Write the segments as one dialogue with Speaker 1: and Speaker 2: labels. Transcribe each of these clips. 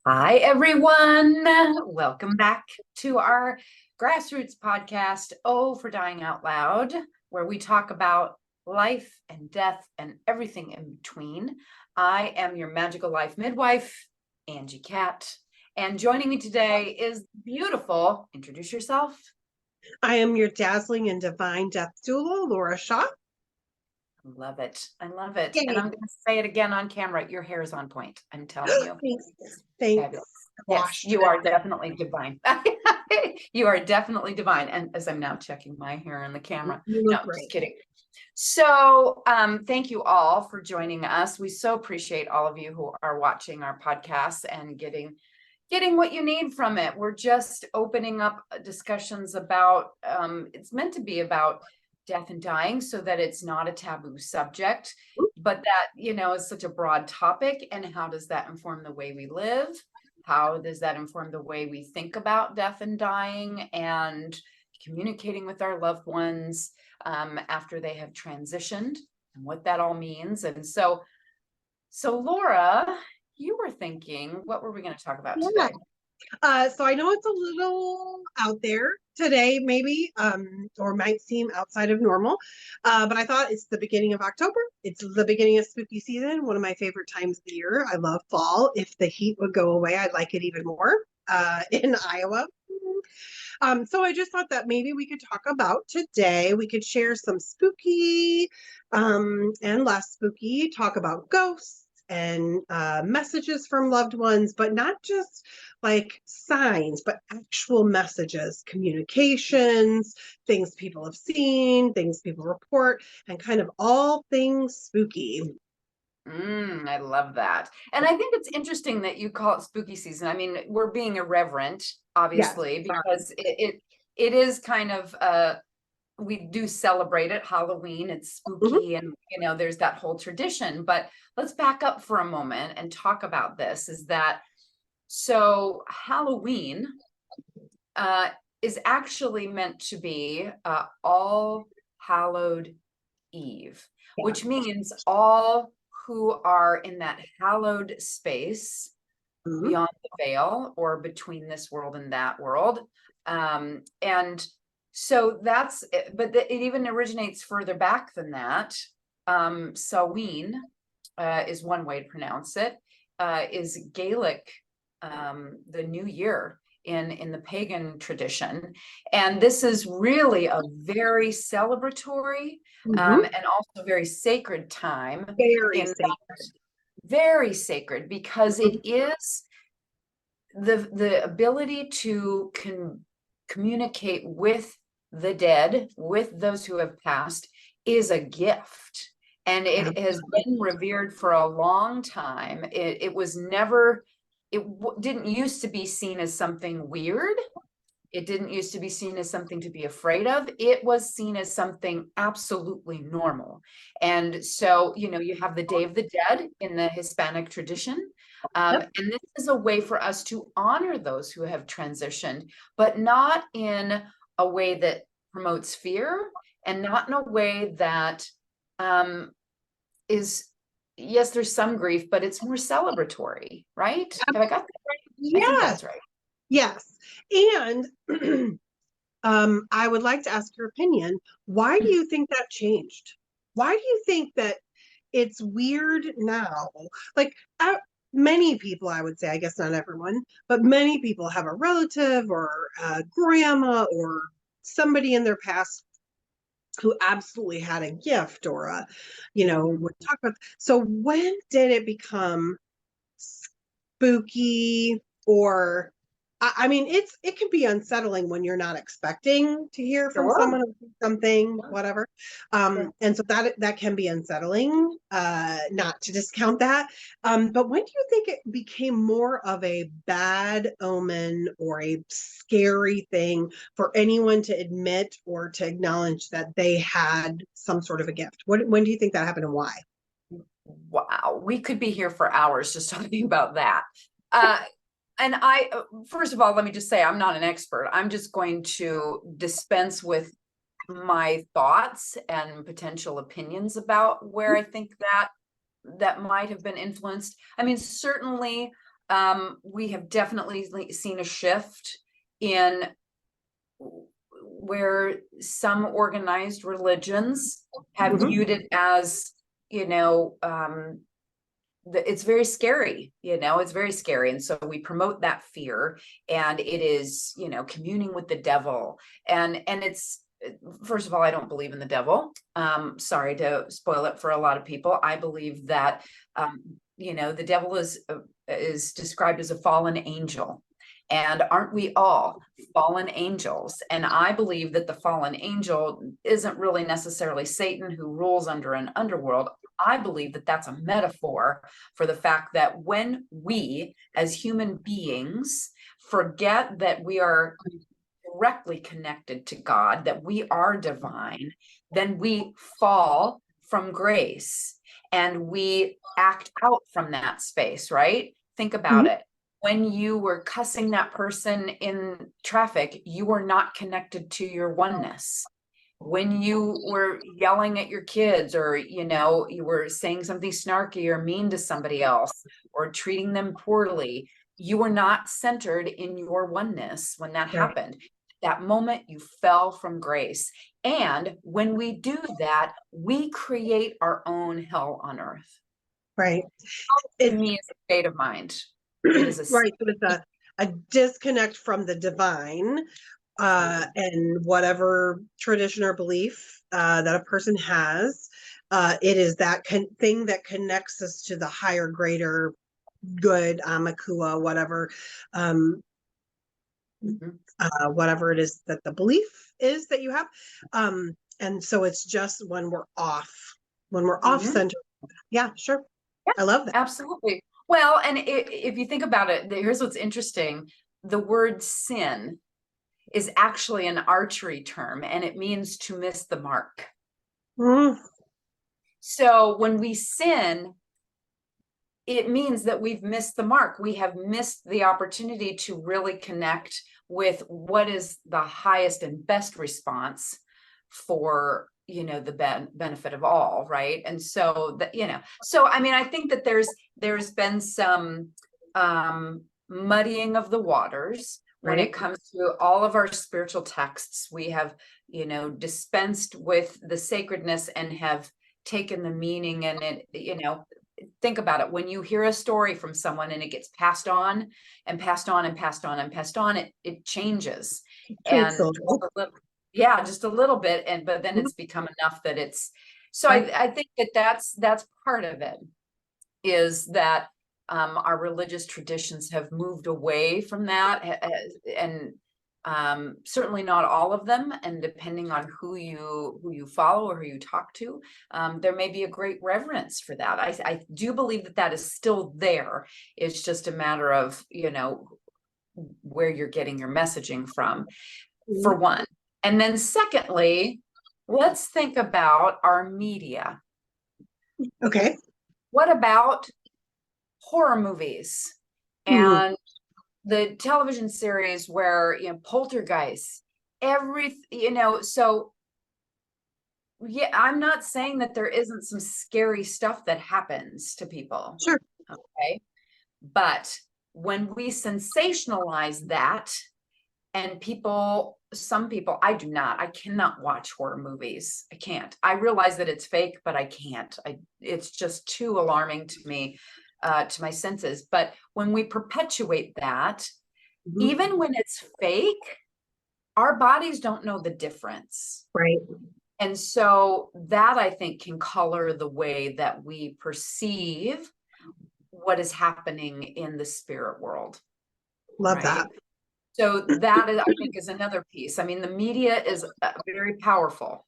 Speaker 1: Hi, everyone. Welcome back to our grassroots podcast, Oh, for Dying Out Loud, where we talk about life and death and everything in between. I am your magical life midwife, Angie Cat, and joining me today is beautiful. Introduce yourself.
Speaker 2: I am your dazzling and divine death doula, Laura Shaw.
Speaker 1: I love it. I love it. And
Speaker 2: Yay.
Speaker 1: I'm going to say it again on camera. Your hair is on point. I'm telling you.
Speaker 2: Thanks.
Speaker 1: It's
Speaker 2: Thanks.
Speaker 1: fabulous. Yes,
Speaker 2: Washed
Speaker 1: you
Speaker 2: it.
Speaker 1: are definitely divine. You are definitely divine. And as I'm now checking my hair in the camera.
Speaker 2: You
Speaker 1: No,
Speaker 2: look
Speaker 1: just
Speaker 2: great.
Speaker 1: kidding. So thank you all for joining us. We so appreciate all of you who are watching our podcast and getting what you need from it. We're just opening up discussions about it's meant to be about death and dying so that it's not a taboo subject, but that is such a broad topic. And how does that inform the way we live? How does that inform the way we think about death and dying and communicating with our loved ones after they have transitioned, and what that all means? And so Laura, you were thinking, what were we going to talk about
Speaker 2: Yeah.
Speaker 1: today?
Speaker 2: So I know it's a little out there today, maybe, or might seem outside of normal. But I thought it's the beginning of October. It's the beginning of spooky season, one of my favorite times of the year. I love fall. If the heat would go away, I'd like it even more in Iowa. So I just thought that maybe we could talk about today. We could share some spooky and less spooky, talk about ghosts and messages from loved ones, but not just like signs, but actual messages, communications, things people have seen, things people report, and kind of all things spooky.
Speaker 1: I love that. And I think it's interesting that you call it spooky season. I mean, we're being irreverent,
Speaker 2: Yes.
Speaker 1: obviously, because it is kind of we do celebrate it, Halloween, it's
Speaker 2: Mhm.
Speaker 1: spooky, and there's that whole tradition. But let's back up for a moment and talk about this. Is that so Halloween is actually meant to be All Hallowed Eve,
Speaker 2: Yeah.
Speaker 1: which means all who are in that hallowed space
Speaker 2: Mhm.
Speaker 1: beyond the veil or between this world and that world. And so that's it, but it even originates further back than that. Samhain is one way to pronounce it, is Gaelic, the new year in the pagan tradition. And this is really a very celebratory
Speaker 2: Mhm.
Speaker 1: and also very sacred time,
Speaker 2: Very
Speaker 1: in
Speaker 2: sacred.
Speaker 1: very sacred, because
Speaker 2: Mhm.
Speaker 1: it is the ability to communicate with the dead, with those who have passed, is a gift. And it has been revered for a long time. It was never, didn't used to be seen as something weird. It didn't used to be seen as something to be afraid of. It was seen as something absolutely normal. And so, you have the Day of the Dead in the Hispanic tradition.
Speaker 2: Yep.
Speaker 1: And this is a way for us to honor those who have transitioned, but not in a way that promotes fear, and not in a way that um, is, yes, there's some grief, but it's more celebratory, right? Have I got that right? I think
Speaker 2: Yes.
Speaker 1: that's right.
Speaker 2: Yes. And I would like to ask your opinion. Why do you think that changed? Why do you think that it's weird now? Like, many people, I would say, I guess not everyone, but many people have a relative or a grandma or somebody in their past who absolutely had a gift or would talk about. So when did it become spooky or I mean it can be unsettling when you're not expecting to hear from
Speaker 1: Sure.
Speaker 2: someone something
Speaker 1: Sure.
Speaker 2: whatever
Speaker 1: Sure.
Speaker 2: and so that can be unsettling, not to discount that, but when do you think it became more of a bad omen or a scary thing for anyone to admit or to acknowledge that they had some sort of a gift? When do you think that happened and why?
Speaker 1: Wow, we could be here for hours just talking about that. And first of all, let me just say, I'm not an expert. I'm just going to dispense with my thoughts and potential opinions about where I think that might have been influenced. I mean, certainly, we have definitely seen a shift in where some organized religions have
Speaker 2: Mhm.
Speaker 1: viewed it as, it's very scary, it's very scary. And so we promote that fear, and it is, communing with the devil. And it's, first of all, I don't believe in the devil. Sorry to spoil it for a lot of people. I believe that, the devil is described as a fallen angel. And aren't we all fallen angels? And I believe that the fallen angel isn't really necessarily Satan, who rules under an underworld. I believe that that's a metaphor for the fact that when we, as human beings, forget that we are directly connected to God, that we are divine, then we fall from grace and we act out from that space, right? Think about
Speaker 2: Mhm.
Speaker 1: it. When you were cussing that person in traffic, you were not connected to your oneness. When you were yelling at your kids, or you were saying something snarky or mean to somebody else, or treating them poorly, you were not centered in your oneness when that
Speaker 2: Right.
Speaker 1: happened. That moment you fell from grace. And when we do that, we create our own hell on earth.
Speaker 2: Right.
Speaker 1: To
Speaker 2: It's
Speaker 1: me, it's a state of mind. It is a
Speaker 2: right. So it's a disconnect from the divine, and whatever tradition or belief that a person has. It is that thing that connects us to the higher, greater good, Amakua, um,
Speaker 1: Mhm.
Speaker 2: whatever it is that the belief is that you have. And so it's just when we're off
Speaker 1: Mhm.
Speaker 2: center. Yeah, sure.
Speaker 1: Yeah,
Speaker 2: I love that.
Speaker 1: absolutely. Well, and if you think about it, here's what's interesting. The word sin is actually an archery term, and it means to miss the mark.
Speaker 2: Mm,
Speaker 1: So when we sin, it means that we've missed the mark. We have missed the opportunity to really connect with what is the highest and best response for, the benefit of all, right? And so that, so I mean, I think that there's been some muddying of the waters when it
Speaker 2: right.
Speaker 1: comes to all of our spiritual texts. We have, dispensed with the sacredness and have taken the meaning, and it, think about it. When you hear a story from someone and it gets passed on and passed on and passed on and passed on, it changes.
Speaker 2: Tweaks
Speaker 1: And
Speaker 2: a
Speaker 1: just
Speaker 2: little.
Speaker 1: a little, yeah, just a little bit. But then
Speaker 2: Mhm.
Speaker 1: it's become enough that it's, so
Speaker 2: Right.
Speaker 1: I think that that's part of it, is that our religious traditions have moved away from that, and certainly not all of them. And depending on who you follow or who you talk to, there may be a great reverence for that. I do believe that that is still there. It's just a matter of, where you're getting your messaging from, for
Speaker 2: Mhm.
Speaker 1: one. And then secondly, let's think about our media.
Speaker 2: Okay.
Speaker 1: What about horror movies
Speaker 2: Mhm.
Speaker 1: and the television series where, Poltergeist, so yeah, I'm not saying that there isn't some scary stuff that happens to people,
Speaker 2: Sure.
Speaker 1: okay? But when we sensationalize that, and some people, I cannot watch horror movies. I can't. I realize that it's fake, but I can't. It's just too alarming to me, to my senses. But when we perpetuate that,
Speaker 2: Mhm.
Speaker 1: even when it's fake, our bodies don't know the difference.
Speaker 2: Right.
Speaker 1: And so that, I think, can color the way that we perceive what is happening in the spirit world,
Speaker 2: Love that.
Speaker 1: right? So that is, I think, is another piece. I mean, the media is very powerful.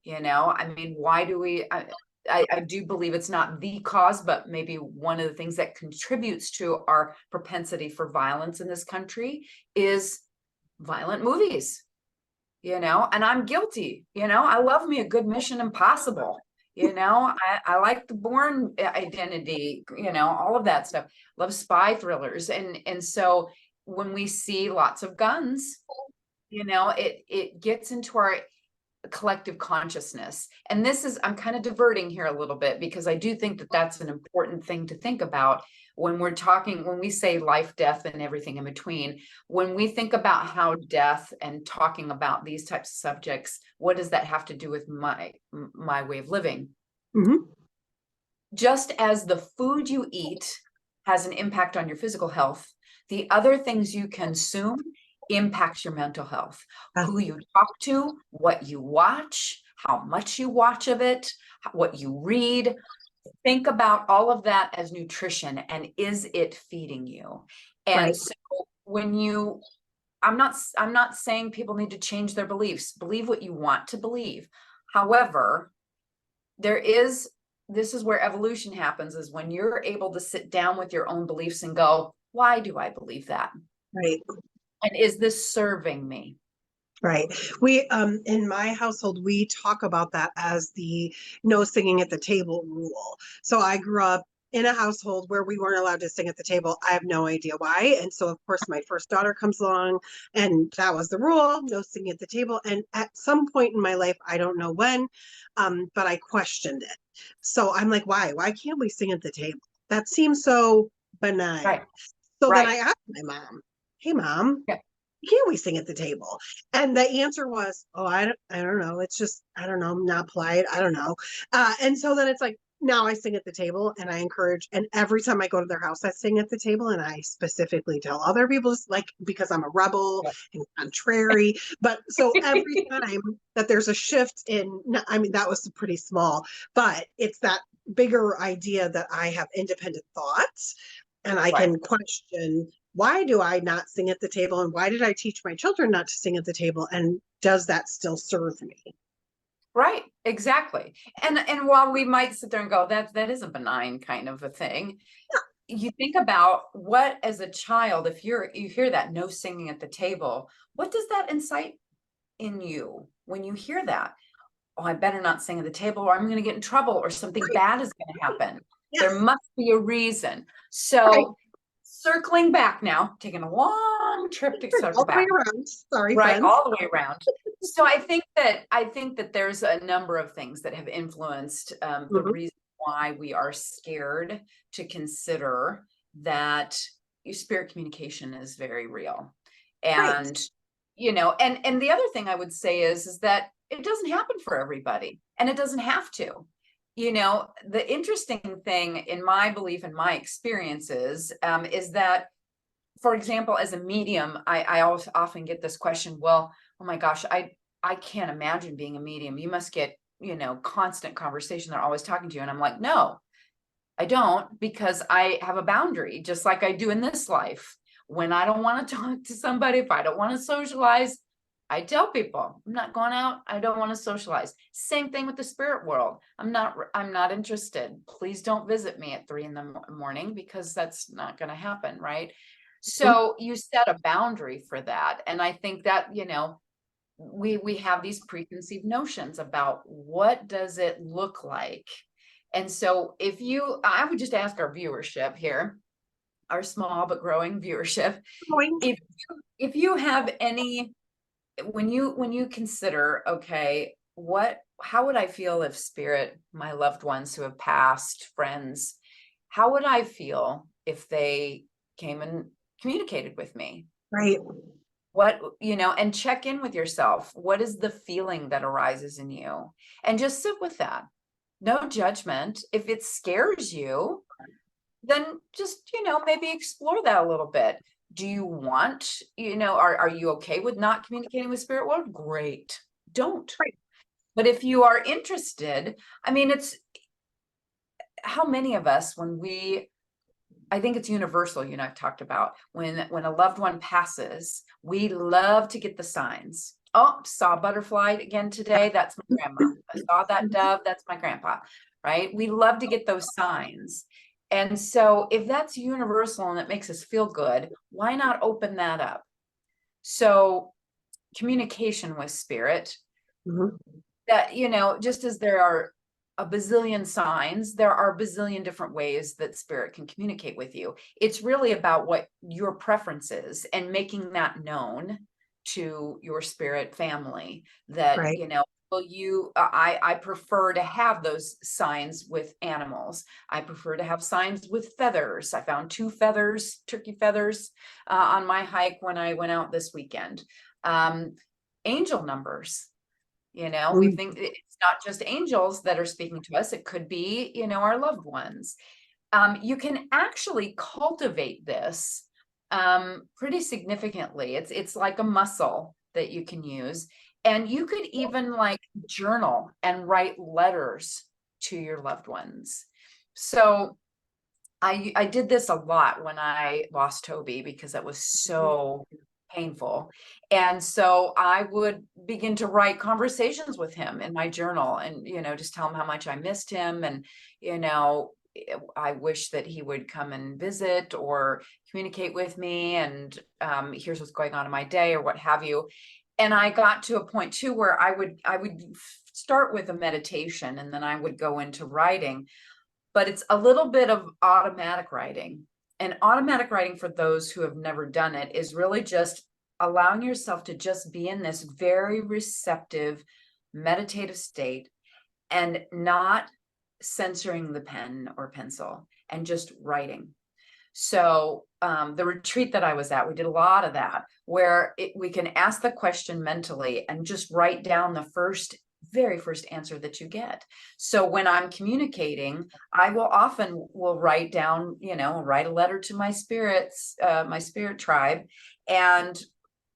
Speaker 1: I mean, why do we? I do believe it's not the cause, but maybe one of the things that contributes to our propensity for violence in this country is violent movies. And I'm guilty. I love me a good Mission Impossible. I like the Bourne Identity. All of that stuff. Love spy thrillers, and so when we see lots of guns, it gets into our collective consciousness. And this is, I'm kind of diverting here a little bit because I do think that that's an important thing to think about when we're talking, when we say life, death, and everything in between. When we think about how death and talking about these types of subjects, what does that have to do with my way of living?
Speaker 2: Mm-hmm.
Speaker 1: Just as the food you eat has an impact on your physical health, the other things you consume impacts your mental health. Who you talk to, what you watch, how much you watch of it, what you read. Think about all of that as nutrition, and is it feeding you? And
Speaker 2: Right.
Speaker 1: so when you, I'm not saying people need to change their beliefs. Believe what you want to believe. However, this is where evolution happens, is when you're able to sit down with your own beliefs and go, why do I believe that?
Speaker 2: Right.
Speaker 1: And is this serving me?
Speaker 2: Right. We in my household we talk about that as the no singing at the table rule. So I grew up in a household where we weren't allowed to sing at the table. I have no idea why. And so of course my first daughter comes along and that was the rule, no singing at the table. And at some point in my life, I don't know when, but I questioned it. So I'm like, why? Why can't we sing at the table? That seems so benign.
Speaker 1: Right.
Speaker 2: So then
Speaker 1: Right.
Speaker 2: I asked my mom, hey mom,
Speaker 1: Yeah.
Speaker 2: can't we sing at the table? And the answer was, oh, I don't know. It's just, I don't know. I'm not polite. I don't know. And so then it's like, now I sing at the table and I encourage, and every time I go to their house, I sing at the table and I specifically tell other people, like, because I'm a rebel
Speaker 1: Yeah.
Speaker 2: and contrary. But so every time that there's a shift in, I mean, that was pretty small, but it's that bigger idea that I have independent thoughts and I
Speaker 1: Right.
Speaker 2: can question, why do I not sing at the table? And why did I teach my children not to sing at the table? And does that still serve me?
Speaker 1: Right, exactly. And while we might sit there and go, that is a benign kind of a thing, you think about what, as a child, if you hear that no singing at the table, what does that incite in you when you hear that? Oh, I better not sing at the table or I'm going to get in trouble or something
Speaker 2: Right.
Speaker 1: bad is going to happen. There
Speaker 2: Yes.
Speaker 1: must be a reason.
Speaker 2: Right.
Speaker 1: So circling back now, taking a long trip to circle
Speaker 2: All the way
Speaker 1: back.
Speaker 2: around. Sorry,
Speaker 1: Right,
Speaker 2: friends.
Speaker 1: all the way around. So I think that there's a number of things that have influenced the
Speaker 2: Mhm.
Speaker 1: reason why we are scared to consider that your spirit communication is very real.
Speaker 2: Right.
Speaker 1: And and the other thing I would say is that it doesn't happen for everybody, and it doesn't have to. The interesting thing in my belief and my experiences is that, for example, as a medium, I always often get this question, well, oh my gosh, I can't imagine being a medium. You must get, constant conversation. They're always talking to you. And I'm like, no, I don't, because I have a boundary, just like I do in this life. When I don't want to talk to somebody, if I don't want to socialize, I tell people I'm not going out. I don't want to socialize. Same thing with the spirit world. I'm not interested. Please don't visit me at 3 in the morning, because that's not going to happen. Right.
Speaker 2: Mhm.
Speaker 1: So you set a boundary for that. And I think that, we have these preconceived notions about what does it look like. And so I would just ask our viewership here, our small but growing viewership,
Speaker 2: Going.
Speaker 1: if you have any, when you consider, okay, how would I feel if spirit, my loved ones who have passed, friends, how would I feel if they came and communicated with me?
Speaker 2: Right.
Speaker 1: And check in with yourself. What is the feeling that arises in you? And just sit with that. No judgment. If it scares you, then just, maybe explore that a little bit. Do you want, are you okay with not communicating with spirit world? Great. Don't.
Speaker 2: Right.
Speaker 1: But if you are interested, I mean, it's how many of us, I think it's universal, I've talked about when a loved one passes, we love to get the signs. Oh, saw a butterfly again today. That's my grandma. I saw that dove. That's my grandpa, right? We love to get those signs. And so if that's universal and it makes us feel good, why not open that up? So communication with spirit,
Speaker 2: Mhm.
Speaker 1: that, just as there are a bazillion signs, there are a bazillion different ways that spirit can communicate with you. It's really about what your preference is and making that known to your spirit family, that,
Speaker 2: Right.
Speaker 1: Well, I prefer to have those signs with animals. I prefer to have signs with feathers. I found 2 feathers, turkey feathers, on my hike when I went out this weekend. Um, Angel numbers. We
Speaker 2: Mm.
Speaker 1: think it's not just angels that are speaking to us. It could be, our loved ones. You can actually cultivate this pretty significantly. It's like a muscle that you can use. And you could even like journal and write letters to your loved ones. So I did this a lot when I lost Toby because it was so painful. And so I would begin to write conversations with him in my journal and, just tell him how much I missed him. And, I wish that he would come and visit or communicate with me. And here's what's going on in my day or what have you. And I got to a point too where I would start with a meditation and then I would go into writing, but it's a little bit of automatic writing. And automatic writing, for those who have never done it, is really just allowing yourself to just be in this very receptive, meditative state and not censoring the pen or pencil and just writing. So the retreat that I was at, we did a lot of that, where we can ask the question mentally and just write down the very first answer that you get. So when I'm communicating, I will often write down, write a letter to my my spirit tribe, and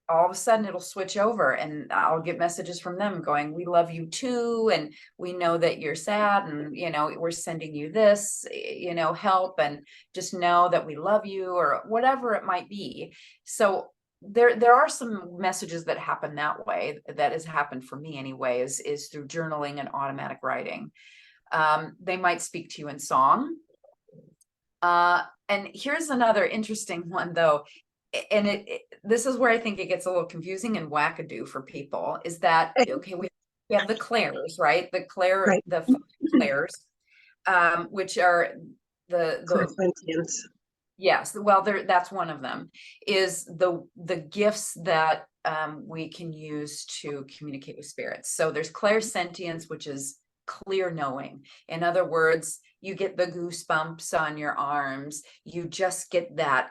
Speaker 1: all of a sudden it'll switch over and I'll get messages from them going, we love you too. And we know that you're sad and, we're sending you this, help, and just know that we love you or whatever it might be. So there are some messages that happen that way. That has happened for me anyway, is through journaling and automatic writing. They might speak to you in song. And here's another interesting one though, and this is where I think it gets a little confusing and wackadoo for people, is that okay, we have the clairs, right?
Speaker 2: Right.
Speaker 1: The clairs, which are the
Speaker 2: Clairsentience.
Speaker 1: yes, well, that's one of them, is the gifts that we can use to communicate with spirits. So there's clairsentience, which is clear knowing. In other words, you get the goosebumps on your arms. You just get that,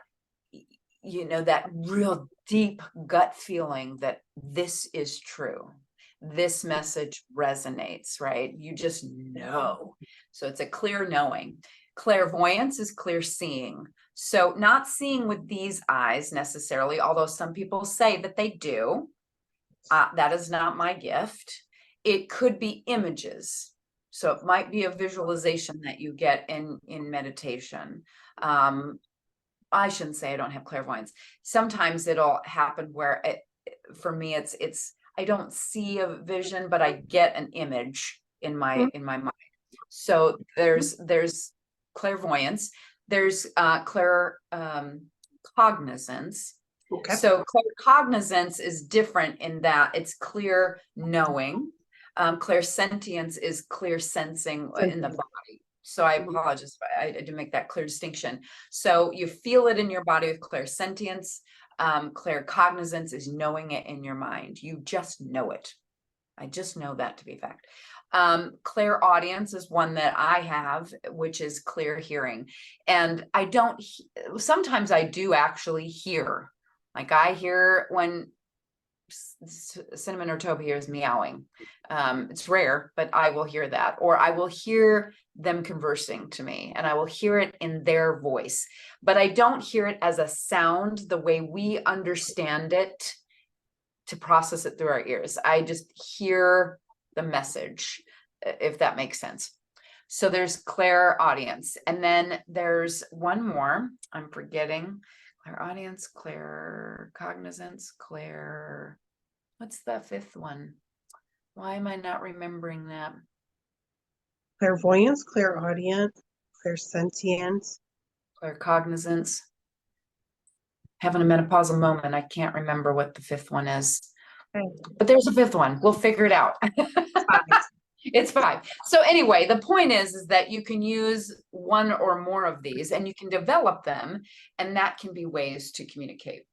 Speaker 1: that real deep gut feeling that this is true. This message resonates, right? You just know. So it's a clear knowing. Clairvoyance is clear seeing. So not seeing with these eyes necessarily, although some people say that they do. That is not my gift. It could be images. So it might be a visualization that you get in meditation. I shouldn't say I don't have clairvoyance. Sometimes it'll happen where for me, it's I don't see a vision, but I get an image in my mind. So there's clairvoyance, there's cognizance.
Speaker 2: Okay.
Speaker 1: So cognizance is different in that it's clear knowing. Clairsentience is clear sensing in the body. So I apologize, I didn't make that clear distinction. So you feel it in your body with clairsentience. Claircognizance is knowing it in your mind. You just know it. I just know that to be a fact. Clairaudience is one that I have, which is clear hearing. And sometimes I do actually hear. Like I hear when Cinnamon or Toby here is meowing. It's rare, but I will hear that, or I will hear them conversing to me and I will hear it in their voice, but I don't hear it as a sound the way we understand it to process it through our ears. I just hear the message, if that makes sense. So there's clairaudience, and then there's one more I'm forgetting. Clairaudience, claircognizance, what's the fifth one? Why am I not remembering that?
Speaker 2: Clairvoyance, clairaudience, clairsentience.
Speaker 1: Claircognizance. Having a menopausal moment. I can't remember what the fifth one is.
Speaker 2: Okay.
Speaker 1: But there's a fifth one. We'll figure it out. It's 5. So anyway, the point is that you can use one or more of these and you can develop them, and that can be ways to communicate.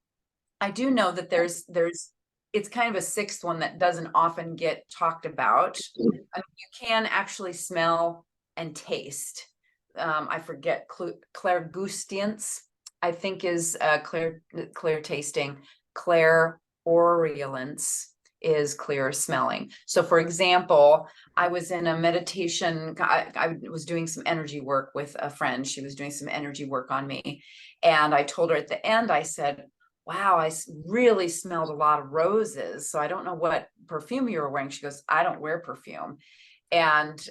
Speaker 1: I do know that there's it's kind of a sixth one that doesn't often get talked about. I mean, you can actually smell and taste. I forget, clairgustance, I think is clear tasting. Clairaudience is clear smelling. So for example, I was in a meditation, I was doing some energy work with a friend. She was doing some energy work on me. And I told her at the end, I said, wow, really smelled a lot of roses. So I don't know what perfume you were wearing. She goes, I don't wear perfume. And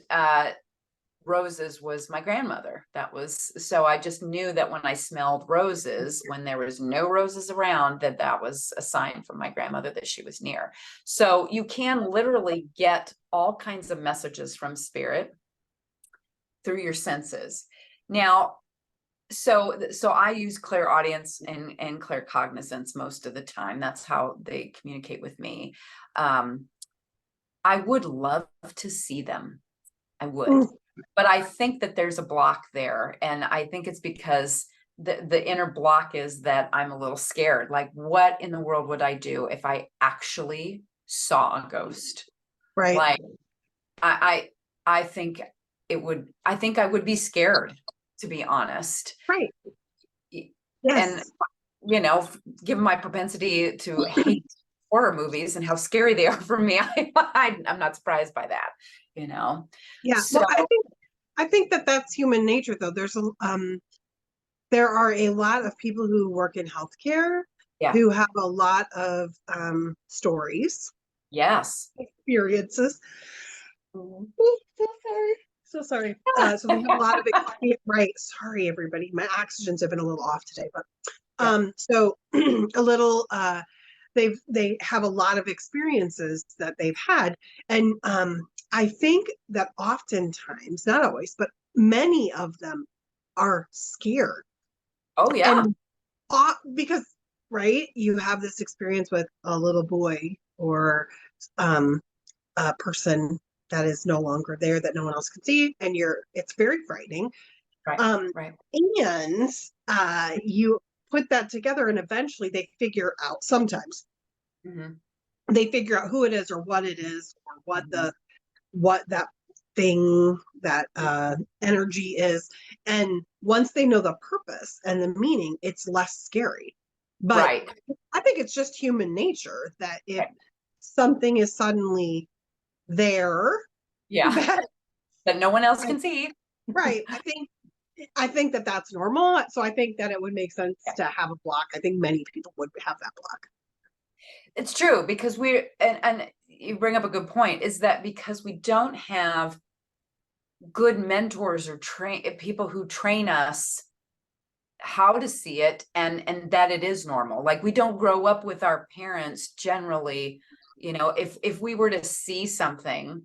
Speaker 1: roses was my grandmother. So I just knew that when I smelled roses, when there was no roses around, that was a sign from my grandmother that she was near. So you can literally get all kinds of messages from spirit through your senses. Now, so I use clairaudience and claircognizance most of the time. That's how they communicate with me. I would love to see them. I would. But I think that there's a block there. And I think it's because the inner block is that I'm a little scared. Like, what in the world would I do if I actually saw a ghost?
Speaker 2: Right.
Speaker 1: Like, I think I would be scared, to be honest.
Speaker 2: Right.
Speaker 1: And,
Speaker 2: Yes.
Speaker 1: given my propensity to hate horror movies and how scary they are for me, I'm not surprised by that,
Speaker 2: Yeah.
Speaker 1: So,
Speaker 2: Well, I think that that's human nature, though. There are a lot of people who work in healthcare
Speaker 1: yeah,
Speaker 2: who have a lot of stories,
Speaker 1: yes.
Speaker 2: experiences. Oh, so sorry. So sorry. So they have a lot of experience. Right. Sorry, everybody. My oxygens have been a little off today, but so a little they have a lot of experiences that they've had. And I think that oftentimes, not always, but many of them are scared.
Speaker 1: Oh yeah.
Speaker 2: And because, right, you have this experience with a little boy or a person that is no longer there that no one else can see, and it's very frightening.
Speaker 1: Right.
Speaker 2: Um,
Speaker 1: Right.
Speaker 2: and you put that together, and eventually they figure out, sometimes
Speaker 1: Mm-hmm.
Speaker 2: they figure out who it is or what it is or
Speaker 1: Mm-hmm.
Speaker 2: what that thing, that energy is. And once they know the purpose and the meaning, it's less scary. But
Speaker 1: Right.
Speaker 2: I think it's just human nature that if
Speaker 1: Right.
Speaker 2: something is suddenly there,
Speaker 1: Yeah.
Speaker 2: that
Speaker 1: That no one else can see.
Speaker 2: right, I think that that's normal. So I think that it would make sense
Speaker 1: Yeah.
Speaker 2: to have a block. I think many people would have that block.
Speaker 1: It's true, because and you bring up a good point, is that because we don't have good mentors or people who train us how to see it, and that it is normal. Like, we don't grow up with our parents generally, if we were to see something,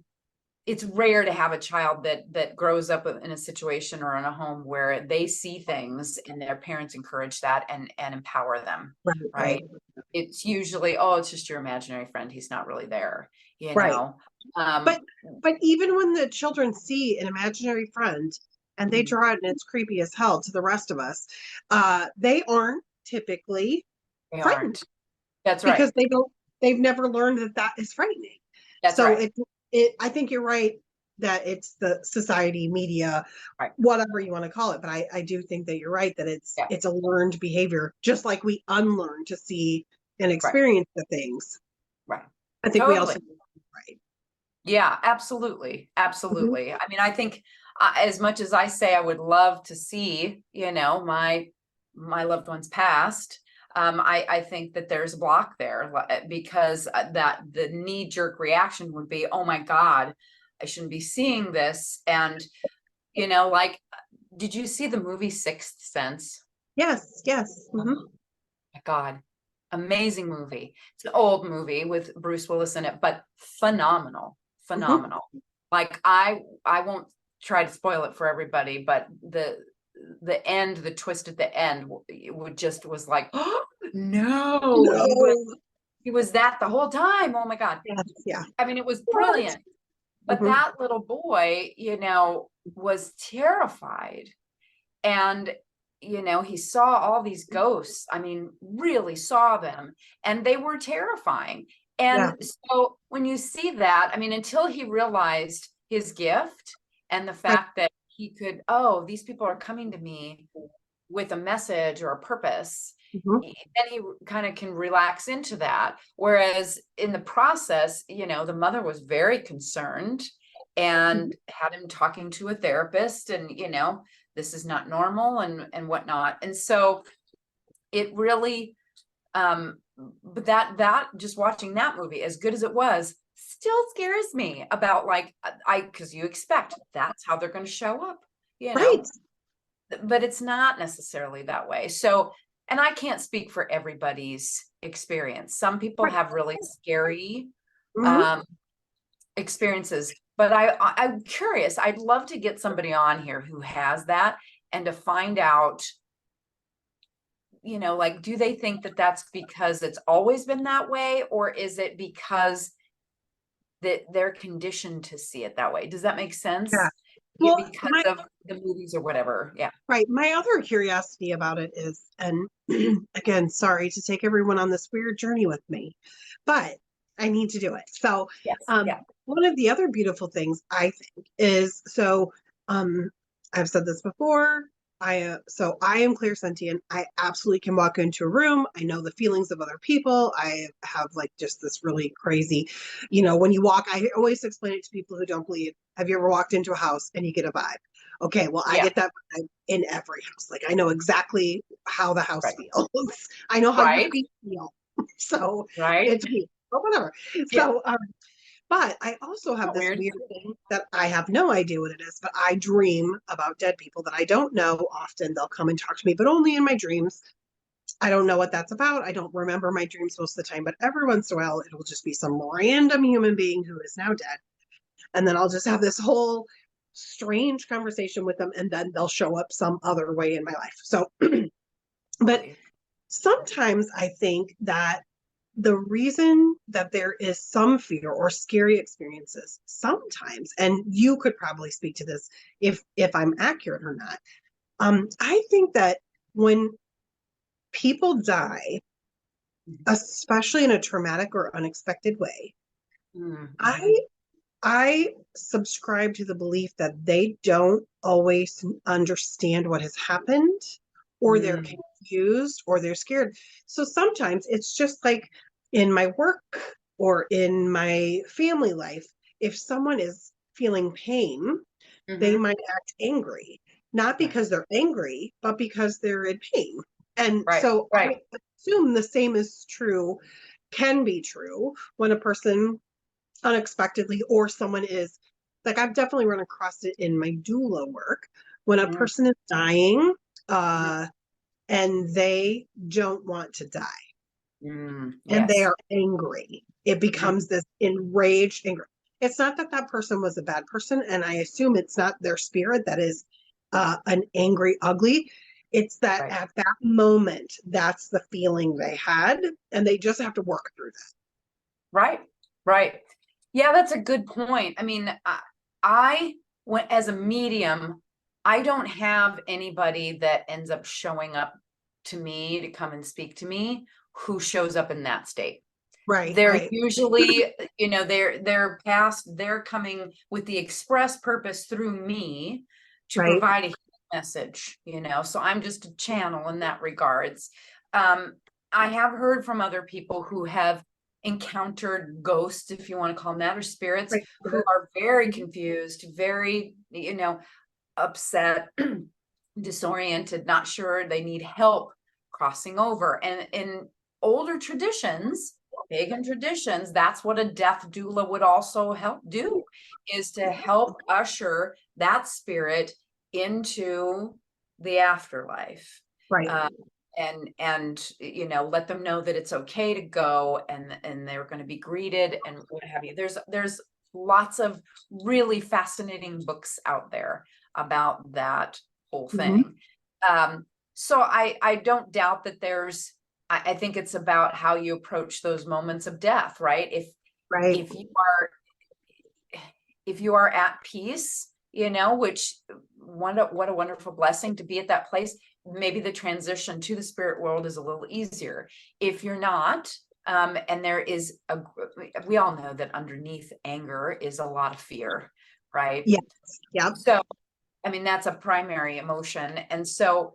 Speaker 1: it's rare to have a child that grows up in a situation or in a home where they see things and their parents encourage that and empower them.
Speaker 2: Right,
Speaker 1: Right. It's usually, oh, it's just your imaginary friend, he's not really there.
Speaker 2: right.
Speaker 1: um
Speaker 2: But even when the children see an imaginary friend and they draw it and it's creepy as hell to the rest of us, they aren't typically
Speaker 1: they
Speaker 2: frightened
Speaker 1: aren't. That's right.
Speaker 2: because they've never learned that that is frightening.
Speaker 1: That's
Speaker 2: So
Speaker 1: right.
Speaker 2: I think you're right that it's the society, media,
Speaker 1: Right.
Speaker 2: whatever you want to call it. But I do think that you're right that
Speaker 1: Yeah.
Speaker 2: it's a learned behavior, just like we unlearn to see and
Speaker 1: Right.
Speaker 2: experience the things.
Speaker 1: Right.
Speaker 2: I think we also right.
Speaker 1: Yeah, absolutely.
Speaker 2: Mhm.
Speaker 1: Absolutely. I mean, I think as much as I say I would love to see, my loved ones passed, I think that there's a block there, because that the knee-jerk reaction would be, oh my God, I shouldn't be seeing this. And, like, did you see the movie Sixth Sense?
Speaker 2: Yes, yes. Mm-hmm.
Speaker 1: Oh my God, amazing movie. It's an old movie with Bruce Willis in it, but phenomenal,
Speaker 2: Mm-hmm.
Speaker 1: phenomenal. Like, I won't try to spoil it for everybody, but the twist at the end, was like, oh no,
Speaker 2: No.
Speaker 1: he was that the whole time. Oh my God.
Speaker 2: Yes, yeah.
Speaker 1: I mean, it was
Speaker 2: What?
Speaker 1: brilliant. But
Speaker 2: Mm-hmm.
Speaker 1: that little boy, was terrified. And he saw all these ghosts. I mean, really saw them, and they were terrifying.
Speaker 2: Yeah.
Speaker 1: And so when you see that, I mean, until he realized his gift and the
Speaker 2: Right.
Speaker 1: fact that he could, oh, these people are coming to me with a message or a purpose,
Speaker 2: Mhm.
Speaker 1: then he kind of can relax into that. Whereas in the process, the mother was very concerned
Speaker 2: Mhm.
Speaker 1: and had him talking to a therapist, and this is not normal and whatnot. And so it really, but that just watching that movie, as good as it was, still scares me about, like, because you expect that's how they're going to show up, you
Speaker 2: Right.
Speaker 1: know but it's not necessarily that way. So, and I can't speak for everybody's experience. Some people
Speaker 2: Right.
Speaker 1: have really scary
Speaker 2: Mhm.
Speaker 1: um, experiences, but I'm curious. I'd love to get somebody on here who has that, and to find out, like, do they think that that's because it's always been that way, or is it because that they're conditioned to see it that way? Does that make
Speaker 2: Yeah.
Speaker 1: sense?
Speaker 2: Well,
Speaker 1: Because of the movies or whatever. Yeah.
Speaker 2: right. My other curiosity about it is, and again, sorry to take everyone on this weird journey with me, but I need to do it. So,
Speaker 1: Yes.
Speaker 2: um,
Speaker 1: Yeah.
Speaker 2: one of the other beautiful things I think is um, I've said this before. I am clairsentient. I absolutely can walk into a room. I know the feelings of other people. I have like just this really crazy, when you walk. I always explain it to people who don't believe. Have you ever walked into a house and you get a vibe? Okay, well, I
Speaker 1: Yeah.
Speaker 2: get that vibe in every house. Like I know exactly how the house
Speaker 1: Right.
Speaker 2: feels. I know how your
Speaker 1: Right.
Speaker 2: feet feel. So
Speaker 1: Right.
Speaker 2: it's me, but whatever.
Speaker 1: Yeah.
Speaker 2: But I also have
Speaker 1: Not
Speaker 2: this
Speaker 1: weird.
Speaker 2: weird thing that I have no idea what it is, but I dream about dead people that I don't know often. They'll come and talk to me, but only in my dreams. I don't know what that's about. I don't remember my dreams most of the time, but every once in a while, it'll just be some random human being who is now dead. And then I'll just have this whole strange conversation with them, and then they'll show up some other way in my life. So, but
Speaker 1: Totally.
Speaker 2: sometimes I think that the reason that there is some fear or scary experiences sometimes, and you could probably speak to this if I'm accurate or not. I think that when people die, especially in a traumatic or unexpected way,
Speaker 1: Mm-hmm.
Speaker 2: I I subscribe to the belief that they don't always understand what has happened, or they're
Speaker 1: Mm,
Speaker 2: confused, or they're scared. So sometimes it's just like in my work or in my family life, if someone is feeling pain, they
Speaker 1: mm-hmm.
Speaker 2: might act angry, not
Speaker 1: Right.
Speaker 2: because they're angry, but because they're in pain. And
Speaker 1: Right.
Speaker 2: so
Speaker 1: Right.
Speaker 2: I assume the same is true, can be true when a person unexpectedly, or someone is like, I've definitely run across it in my doula work when a
Speaker 1: Mm,
Speaker 2: person is dying
Speaker 1: mhm,
Speaker 2: and they don't want to die and they
Speaker 1: yes.
Speaker 2: are angry. It
Speaker 1: Mhm.
Speaker 2: becomes this enraged anger. It's not that that person was a bad person, and I assume it's not their spirit that is an angry ugly. It's that
Speaker 1: Right.
Speaker 2: at that moment, that's the feeling they had, and they just have to work through that.
Speaker 1: Right. Right. Yeah, that's a good point. I mean, I went as a medium, I don't have anybody that ends up showing up to me to come and speak to me who shows up in that state.
Speaker 2: Right,
Speaker 1: They're
Speaker 2: right,
Speaker 1: usually, they're past, they're coming with the express purpose through me to
Speaker 2: right,
Speaker 1: provide a message, so I'm just a channel in that regards. Um, I have heard from other people who have encountered ghosts, if you want to call them that, or spirits,
Speaker 2: right.
Speaker 1: who are very confused, very, upset, disoriented, not sure, they need help crossing over. And in older traditions, pagan traditions, that's what a death doula would also help do, is to help usher that spirit into the afterlife.
Speaker 2: Right.
Speaker 1: Uh, and let them know that it's okay to go, and they're going to be greeted and what have you. There's lots of really fascinating books out there about that whole
Speaker 2: Mhm.
Speaker 1: thing. So I don't doubt that I think it's about how you approach those moments of death, right?
Speaker 2: Right.
Speaker 1: If you are if you are at peace, which what a wonderful blessing to be at that place. Maybe the transition to the spirit world is a little easier. If you're not, And there is we all know that underneath anger is a lot of fear, right?
Speaker 2: Yes. Yep.
Speaker 1: So, I mean, that's a primary emotion. And so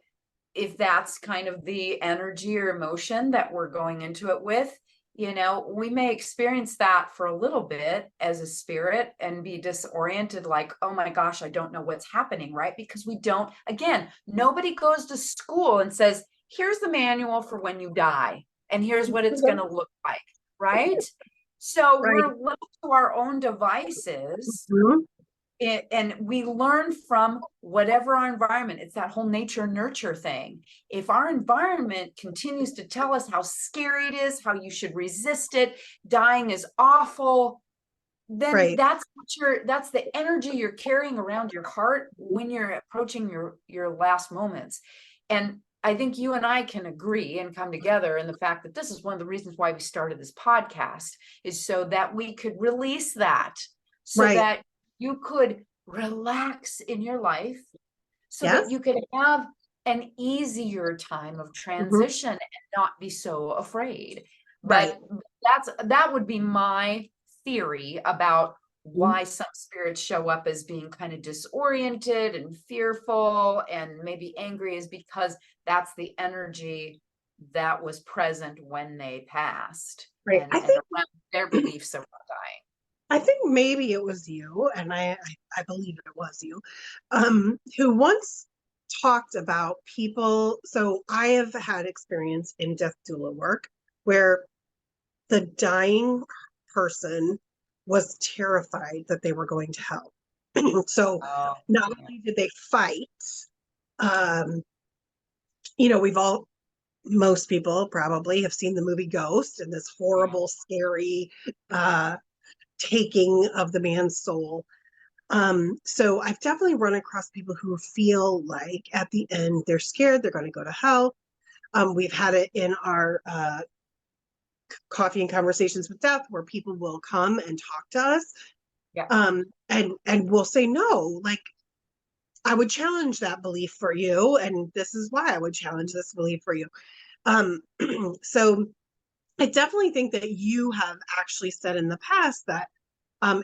Speaker 1: if that's kind of the energy or emotion that we're going into it with, we may experience that for a little bit as a spirit and be disoriented, like, oh my gosh, I don't know what's happening, right? Because we don't, again, nobody goes to school and says, here's the manual for when you die, and here's what it's going to look like, right? So
Speaker 2: Right.
Speaker 1: we're left to our own devices,
Speaker 2: Mhm.
Speaker 1: and we learn from whatever our environment. It's that whole nature nurture thing. If our environment continues to tell us how scary it is, how you should resist it, dying is awful, then
Speaker 2: Right.
Speaker 1: that's the energy you're carrying around your heart when you're approaching your last moments. And I think you and I can agree and come together in the fact that this is one of the reasons why we started this podcast, is so that we could release that, so
Speaker 2: Right.
Speaker 1: that you could relax in your life, so that
Speaker 2: Yes.
Speaker 1: you could have an easier time of
Speaker 2: Mhm.
Speaker 1: transition and not be so afraid.
Speaker 2: Right.
Speaker 1: But that would be my theory about
Speaker 2: Mhm.
Speaker 1: why some spirits show up as being kind of disoriented and fearful and maybe angry, is because that's the energy that was present when they passed,
Speaker 2: Right.
Speaker 1: and around their beliefs around dying.
Speaker 2: I think maybe it was you, and I believe it was you, who once talked about people. So I have had experience in death doula work where the dying person was terrified that they were going to hell. So
Speaker 1: Oh,
Speaker 2: not
Speaker 1: yeah.
Speaker 2: only did they fight, um, we've all, most people probably have seen the movie Ghost and this
Speaker 1: Yeah.
Speaker 2: horrible, scary taking of the man's soul. So I've definitely run across people who feel like at the end they're scared they're going to go to hell. We've had it in our coffee and conversations with death where people will come and talk to us,
Speaker 1: Yeah.
Speaker 2: and we'll say no, like I would challenge that belief for you, and this is why I would challenge this belief for you. um so I definitely think that you have actually said in the past that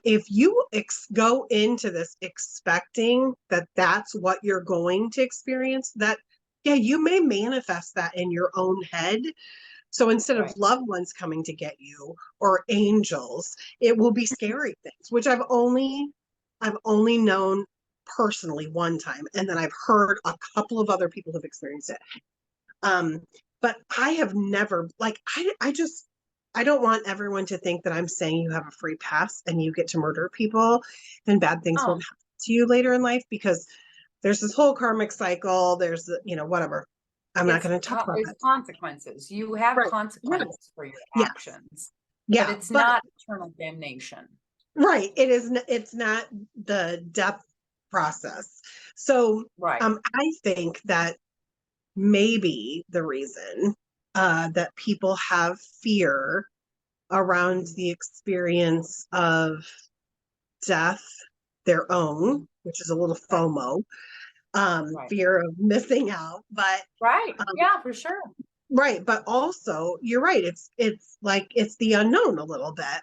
Speaker 2: if you go into this expecting that that's what you're going to experience, that yeah, you may manifest that in your own head. So instead of
Speaker 1: Right.
Speaker 2: loved ones coming to get you or angels, it will be scary things, which I've only known personally one time, and then I've heard a couple of other people have experienced it. Um, but I have never, like, I don't want everyone to think that I'm saying you have a free pass and you get to murder people and bad things
Speaker 1: Oh,
Speaker 2: won't happen to you later in life, because there's this whole karmic cycle. There's, whatever. I'm not going to talk about
Speaker 1: it's
Speaker 2: that.
Speaker 1: consequences. You have
Speaker 2: Right. Yes.
Speaker 1: consequences for your
Speaker 2: Yes.
Speaker 1: actions, but
Speaker 2: Yeah.
Speaker 1: it's
Speaker 2: But
Speaker 1: not eternal damnation.
Speaker 2: right. It's not the death process. So
Speaker 1: Right.
Speaker 2: I think that maybe the reason that people have fear around the experience of death, their own, which is a little
Speaker 1: Right.
Speaker 2: FOMO,
Speaker 1: Right.
Speaker 2: fear of missing out. But
Speaker 1: Right.
Speaker 2: um,
Speaker 1: Yeah, for sure.
Speaker 2: right, but also you're right. It's like it's the unknown a little bit.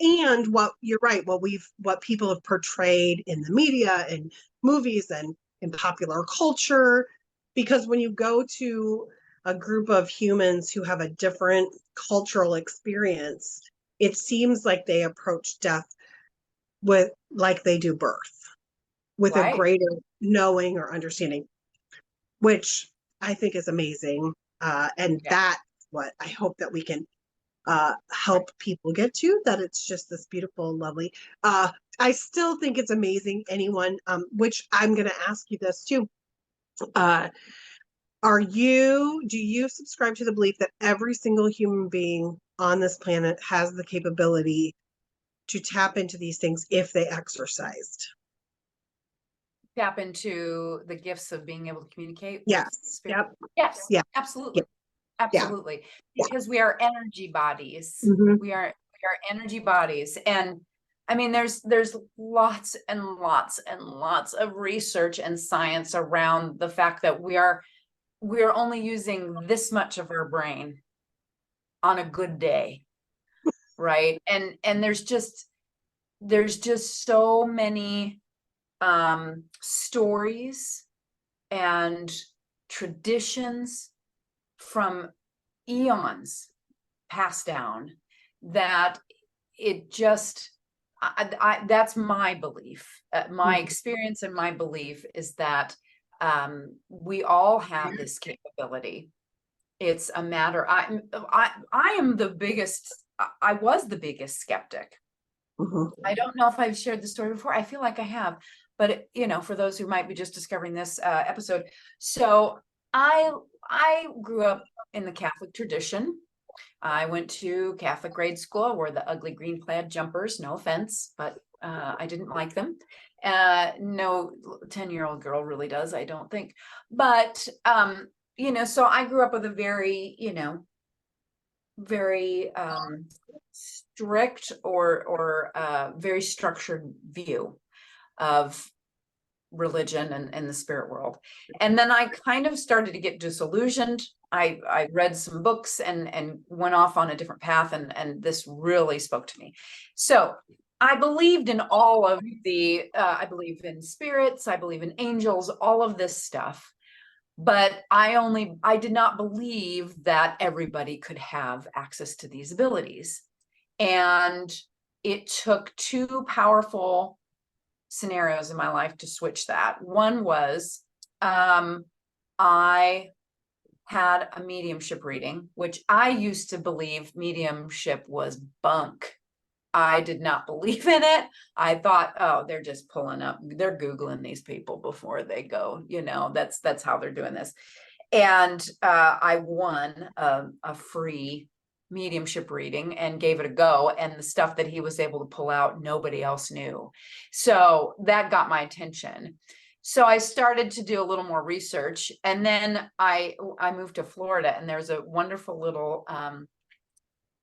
Speaker 2: And what you're right, what people have portrayed in the media and movies and in popular culture, because when you go to a group of humans who have a different cultural experience, it seems like they approach death with like they do birth, with a
Speaker 1: Right.
Speaker 2: greater knowing or understanding, which I think is amazing. And
Speaker 1: Yeah.
Speaker 2: that's what I hope that we can
Speaker 1: Right.
Speaker 2: help people get to, that it's just this beautiful, lovely. Uh, I still think it's amazing. Anyone, which I'm going to ask you this too. Uh, do you subscribe to the belief that every single human being on this planet has the capability to tap into these things if they exercised?
Speaker 1: Tap into the gifts of being able to communicate with
Speaker 2: Yes.
Speaker 1: spirit.
Speaker 2: Yep.
Speaker 1: Yes,
Speaker 2: Yeah. Yeah.
Speaker 1: absolutely.
Speaker 2: Yeah.
Speaker 1: Absolutely.
Speaker 2: Yeah.
Speaker 1: Because we are energy bodies.
Speaker 2: Hmm.
Speaker 1: We are energy bodies. And I mean, there's lots and lots and lots of research and science around the fact that we're only using this much of our brain. on a good day, right? And there's just so many stories and traditions from eons passed down that it just that's my belief. My experience and my belief is that we all have this capability. It's a matter. I am the biggest. I was the biggest skeptic. I don't know if I've shared the story before. I feel like I have, but you know, for those who might be just discovering this episode, so I grew up in the Catholic tradition. I went to Catholic grade school. I wore the ugly green plaid jumpers. No offense, but I didn't like them. No 10-year-old girl really does, I don't think. But you know, so I grew up with a very, you know, very strict or very structured view of religion and the spirit world. And then I kind of started to get disillusioned. I read some books and went off on a different path, and this really spoke to me. So I believed in all of the I believe in spirits, I believe in angels, all of this stuff. But I did not believe that everybody could have access to these abilities. And it took two powerful scenarios in my life to switch that. One was I had a mediumship reading, which I used to believe mediumship was bunk. I did not believe in it. I thought, oh, they're just pulling up, they're Googling these people before they go, you know, that's how they're doing this. And I won a free mediumship reading and gave it a go. And the stuff that he was able to pull out, nobody else knew. So that got my attention. So I started to do a little more research. And then I moved to Florida, and there's a wonderful little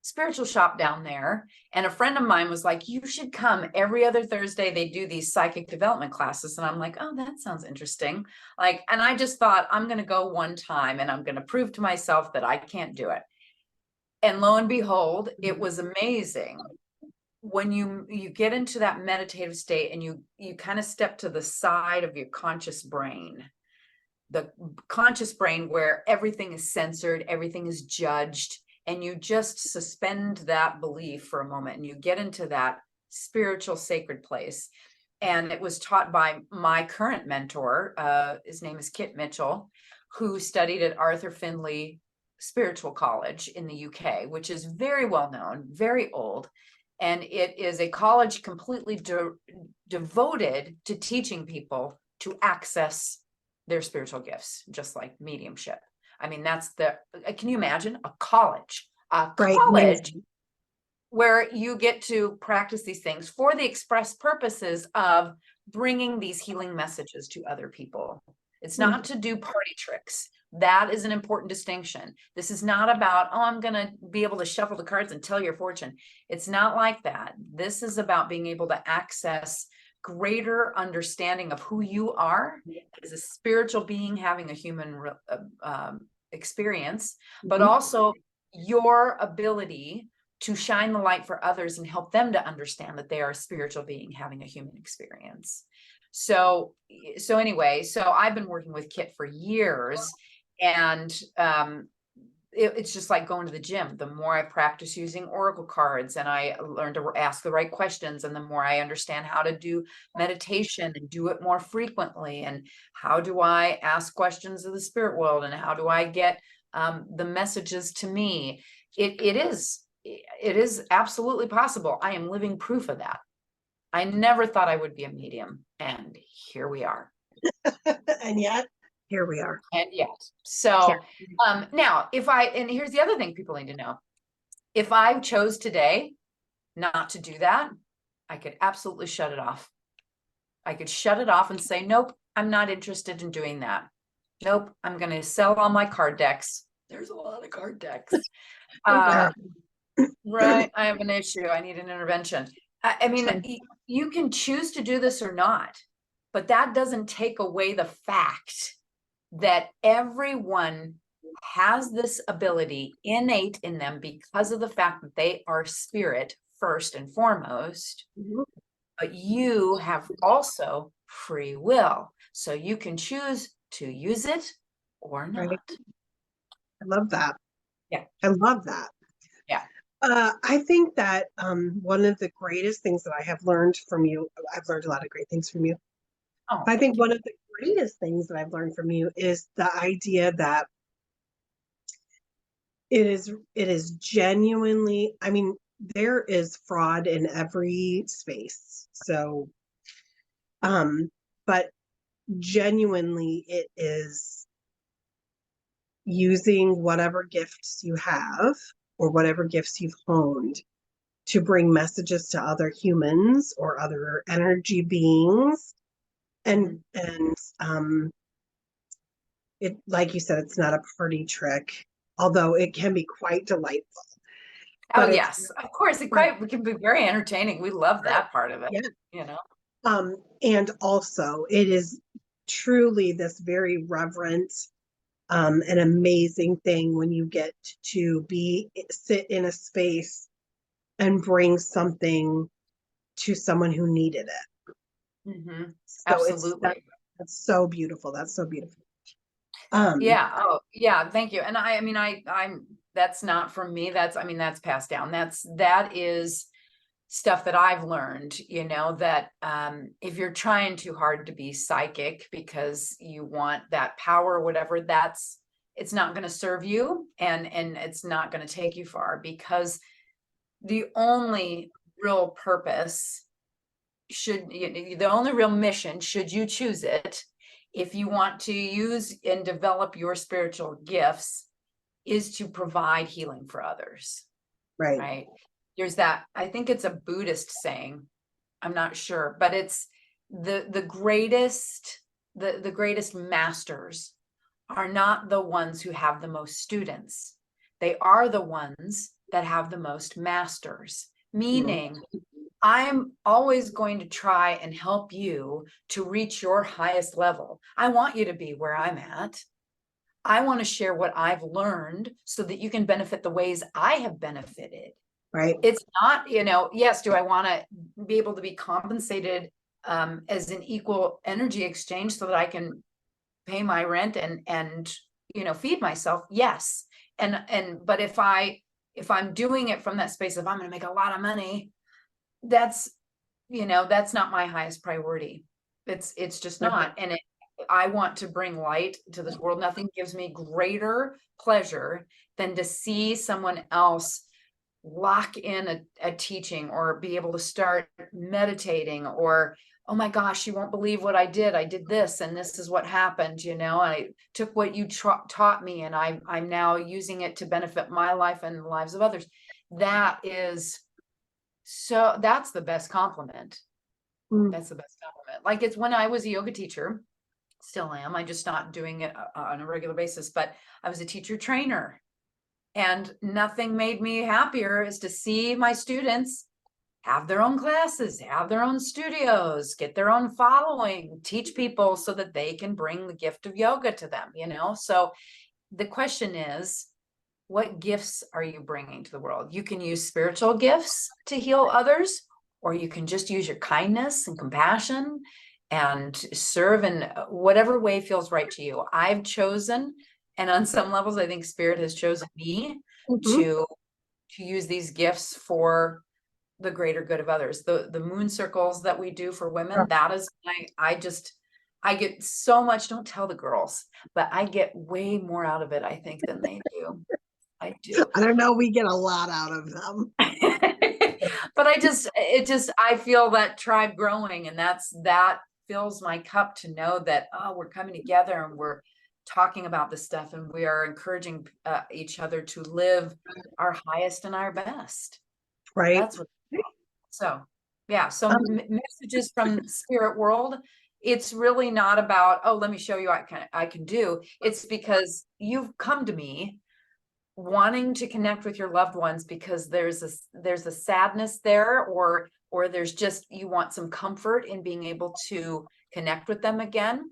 Speaker 1: spiritual shop down there. And a friend of mine was like, you should come every other Thursday. They do these psychic development classes. And I'm like, oh, that sounds interesting. Like, and I just thought, I'm going to go one time and I'm going to prove to myself that I can't do it. And lo and behold, it was amazing. When you get into that meditative state and you kind of step to the side of your conscious brain, the conscious brain where everything is censored, everything is judged, and you just suspend that belief for a moment and you get into that spiritual sacred place. And it was taught by my current mentor. His name is Kit Mitchell, who studied at Arthur Findlay Spiritual College in the UK, which is very well known, very old. And it is a college completely devoted to teaching people to access their spiritual gifts, just like mediumship. I mean, can you imagine a college where you get to practice these things for the express purposes of bringing these healing messages to other people. It's not to do party tricks. That is an important distinction. This is not about, oh, I'm going to be able to shuffle the cards and tell your fortune. It's not like that. This is about being able to access greater understanding of who you are as a spiritual being having a human experience, but also your ability to shine the light for others and help them to understand that they are a spiritual being having a human experience. So anyway, so I've been working with Kit for years, and it's just like going to the gym. The more I practice using oracle cards and I learn to ask the right questions, and the more I understand how to do meditation and do it more frequently, and how do I ask questions of the spirit world, and how do I get the messages to me, it is absolutely possible. I am living proof of that. I never thought I would be a medium, and here we are.
Speaker 2: And yet, here we are.
Speaker 1: And yet, so now and here's the other thing people need to know. If I chose today not to do that, I could absolutely shut it off. I could shut it off and say, nope, I'm not interested in doing that. Nope, I'm going to sell all my card decks. There's a lot of card decks. Right, I have an issue. I need an intervention. I mean, you can choose to do this or not, but that doesn't take away the fact that everyone has this ability innate in them because of the fact that they are spirit first and foremost,
Speaker 2: Mhm.
Speaker 1: but you have also free will. So you can choose to use it or
Speaker 2: Right.
Speaker 1: not.
Speaker 2: I love that.
Speaker 1: Yeah.
Speaker 2: I love that.
Speaker 1: Yeah.
Speaker 2: I think that one of the greatest things that I have learned from you, I've learned a lot of great things from you.
Speaker 1: Oh,
Speaker 2: I
Speaker 1: thank
Speaker 2: think
Speaker 1: you.
Speaker 2: one of the greatest things that I've learned from you is the idea that it is genuinely, I mean, there is fraud in every space. So, but genuinely it is using whatever gifts you have or whatever gifts you've honed to bring messages to other humans or other energy beings. And
Speaker 1: Mhm.
Speaker 2: it, like you said, it's not a party trick, although it can be quite delightful.
Speaker 1: Oh,
Speaker 2: But it's
Speaker 1: yes, of course.
Speaker 2: but
Speaker 1: It can be very entertaining. We love
Speaker 2: right,
Speaker 1: that part of it,
Speaker 2: yeah.
Speaker 1: you know?
Speaker 2: And also it is truly this very reverent, an amazing thing when you get to be sit in a space and bring something to someone who needed it.
Speaker 1: Hmm.
Speaker 2: So it's
Speaker 1: Absolutely.
Speaker 2: that's so beautiful. That's so beautiful. Um,
Speaker 1: Yeah. Oh, yeah. Thank you. And I mean, I'm, that's not from me. I mean, that's passed down. That is stuff that I've learned, that if you're trying too hard to be psychic because you want that power or whatever, it's not going to serve you, and it's not going to take you far, because the only real purpose the only real mission, should you choose it, if you want to use and develop your spiritual gifts, is to provide healing for others,
Speaker 2: right,
Speaker 1: right? There's that, I think it's a Buddhist saying, I'm not sure, but it's the greatest, the greatest masters are not the ones who have the most students. They are the ones that have the most masters,
Speaker 2: mm,
Speaker 1: meaning I'm always going to try and help you to reach your highest level. I want you to be where I'm at. I want to share what I've learned so that you can benefit the ways I have benefited.
Speaker 2: right,
Speaker 1: It's not, yes, do I want to be able to be compensated as an equal energy exchange so that I can pay my rent and feed myself? Yes. But if I'm doing it from that space of I'm going to make a lot of money, that's that's not my highest priority. It's just
Speaker 2: right,
Speaker 1: not. And I want to bring light to this world. Nothing gives me greater pleasure than to see someone else lock in a teaching, or be able to start meditating, or, oh my gosh, you won't believe what I did this, and this is what happened. I took what you taught me, and I'm now using it to benefit my life and the lives of others. That's the best compliment.
Speaker 2: mm,
Speaker 1: That's the best compliment. Like, it's when I was a yoga teacher, still am. I just not doing it on a regular basis, but I was a teacher trainer, and nothing made me happier is to see my students have their own classes, have their own studios, get their own following, teach people so that they can bring the gift of yoga to them. So the question is, what gifts are you bringing to the world? You can use spiritual gifts to heal others, or you can just use your kindness and compassion and serve in whatever way feels right to you. I've chosen, and on some levels, I think spirit has chosen me
Speaker 2: mhm,
Speaker 1: to use these gifts for the greater good of others. The moon circles that we do for
Speaker 2: yeah.
Speaker 1: women, that is I get so much, don't tell the girls, but I get way more out of it, I think, than they do. I do.
Speaker 2: I don't know. We get a lot out of them.
Speaker 1: But I feel that tribe growing, and that fills my cup to know that, oh, we're coming together and we're talking about this stuff, and we are encouraging each other to live our highest and our best.
Speaker 2: Right.
Speaker 1: That's what. So, yeah. So
Speaker 2: Um,
Speaker 1: messages from spirit world. It's really not about, oh, let me show you what I can do. It's because you've come to me wanting to connect with your loved ones because there's a sadness there, or there's just, you want some comfort in being able to connect with them again.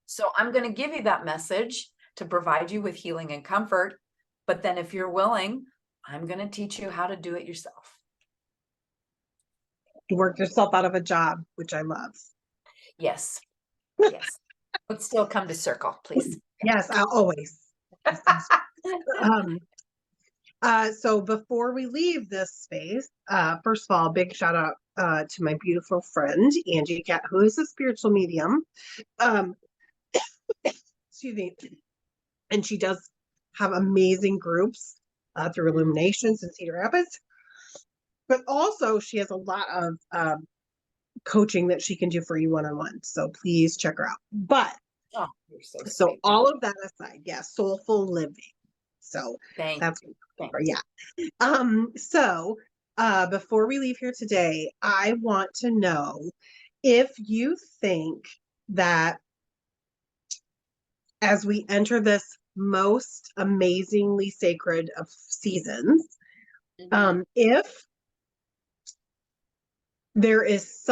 Speaker 1: So I'm going to give you that message to provide you with healing and comfort. But then if you're willing, I'm going to teach you how to do it yourself.
Speaker 2: You work yourself out of a job, which I love.
Speaker 1: Yes. Yes. But still come to circle, please.
Speaker 2: Yes, I'll always. So before we leave this space, first of all, big shout out to my beautiful friend, Angie Cat, who is a spiritual medium. Excuse me. And she does have amazing groups through Illuminations in Cedar Rapids. But also she has a lot of coaching that she can do for you one-on-one. So please check her out. But
Speaker 1: Oh, you're so
Speaker 2: so
Speaker 1: sweet.
Speaker 2: all of that aside, soulful living. So that's
Speaker 1: Thank
Speaker 2: yeah. So before we leave here today, I want to know if you think that as we enter this most amazingly sacred of seasons, if there is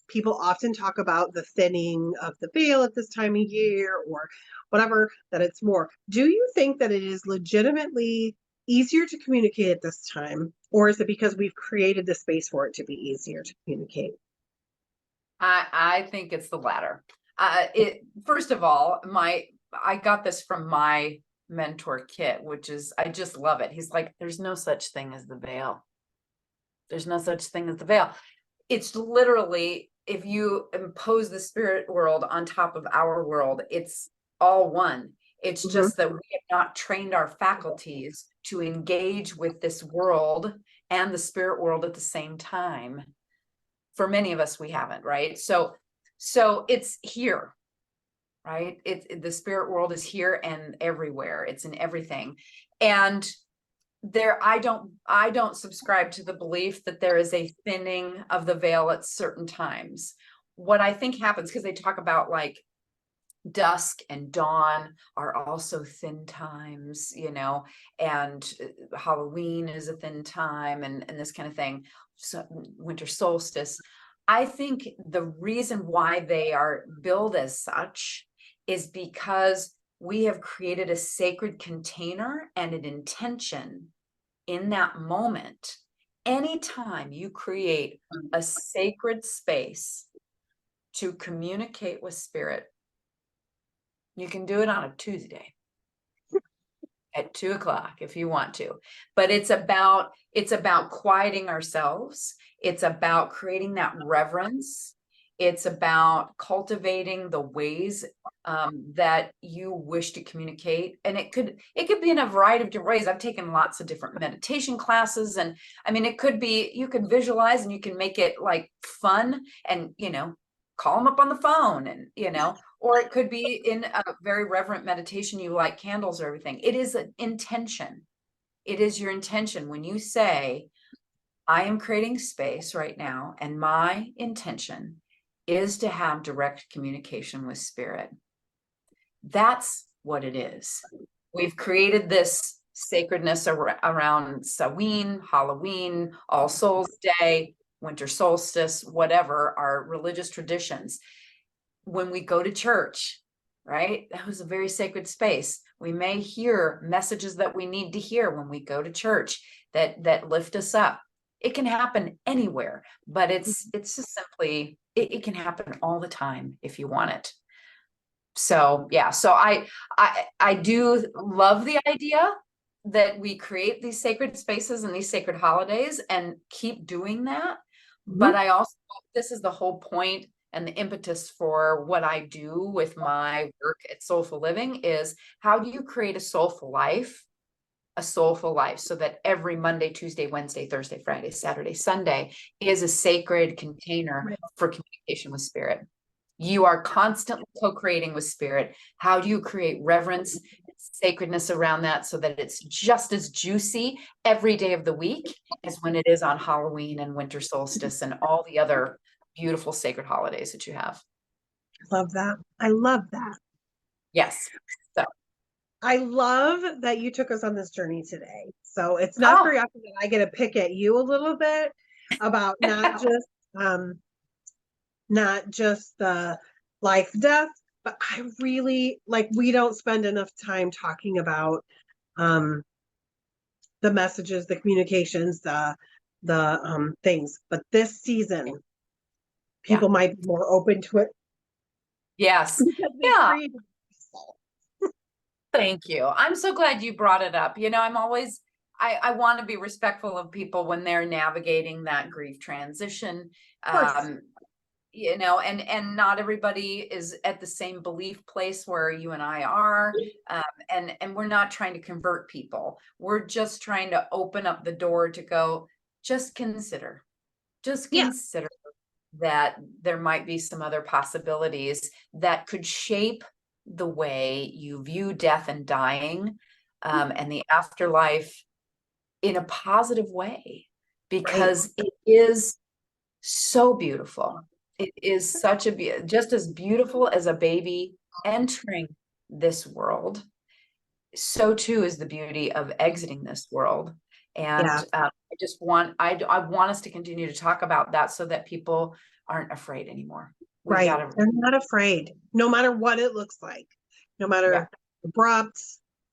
Speaker 2: people often talk about the thinning of the veil at this time of year or whatever, that it's more. Do you think that it is legitimately easier to communicate at this time, or is it because we've created the space for it to be easier to communicate?
Speaker 1: I think it's the latter. First of all, I got this from my mentor Kit, which is, I just love it. He's like, there's no such thing as the veil. There's no such thing as the veil. It's literally, if you impose the spirit world on top of our world, it's all one. It's just that we have not trained our faculties to engage with this world and the spirit world at the same time. For many of us, we haven't, right? So it's here, right? The spirit world is here and everywhere. It's in everything. And I don't subscribe to the belief that there is a thinning of the veil at certain times. What I think happens, because they talk about like dusk and dawn are also thin times, and Halloween is a thin time and this kind of thing. So winter solstice. I think the reason why they are billed as such is because we have created a sacred container and an intention in that moment. Anytime you create a sacred space to communicate with spirit, you can do it on a Tuesday at 2:00 if you want to, but it's about quieting ourselves. It's about creating that reverence. It's about cultivating the ways that you wish to communicate. And it could be in a variety of different ways. I've taken lots of different meditation classes, and I mean, it could be, you can visualize and you can make it like fun and, call them up on the phone and, or it could be in a very reverent meditation. You light candles or everything. It is an intention. It is your intention. When you say, I am creating space right now, and my intention is to have direct communication with spirit. That's what it is. We've created this sacredness around Samhain, Halloween, All Souls Day, winter solstice, whatever, our religious traditions. When we go to church, right? That was a very sacred space. We may hear messages that we need to hear when we go to church that lift us up. It can happen anywhere, but it's just simply, it can happen all the time if you want it. So yeah, so I do love the idea that we create these sacred spaces and these sacred holidays and keep doing that. But I also, this is the whole point and the impetus for what I do with my work at Soulful Living is, how do you create a soulful life so that every Monday, Tuesday, Wednesday, Thursday, Friday, Saturday, Sunday is a sacred container for communication with spirit. You are constantly co-creating with spirit. How do you create reverence and sacredness around that so that it's just as juicy every day of the week as when it is on Halloween and winter solstice and all the other beautiful sacred holidays that you have?
Speaker 2: Love that. I love that.
Speaker 1: Yes. So
Speaker 2: I love that you took us on this journey today. So it's not very often that I get to pick at you a little bit about not just the life, death, but I really like, we don't spend enough time talking about um the messages, the communications, the things. But this season,
Speaker 1: Yeah.
Speaker 2: people might be more open to it
Speaker 1: Yes.
Speaker 2: because it's
Speaker 1: Yeah.
Speaker 2: free.
Speaker 1: Thank you. I'm so glad you brought it up. I'm always, I want to be respectful of people when they're navigating that grief transition.
Speaker 2: Of course.
Speaker 1: And not everybody is at the same belief place where you and I are. And we're not trying to convert people. We're just trying to open up the door to go, just consider, just
Speaker 2: Yeah,
Speaker 1: consider that there might be some other possibilities that could shape the way you view death and dying, and the afterlife in a positive way,
Speaker 2: right.
Speaker 1: because it is so beautiful. It is such just as beautiful as a baby entering this world, so too is the beauty of exiting this world. And
Speaker 2: Yeah,
Speaker 1: I want us to continue to talk about that so that people aren't afraid anymore. We
Speaker 2: right.
Speaker 1: gotta,
Speaker 2: They're not afraid, no matter what it looks like, no
Speaker 1: yeah,
Speaker 2: matter abrupt,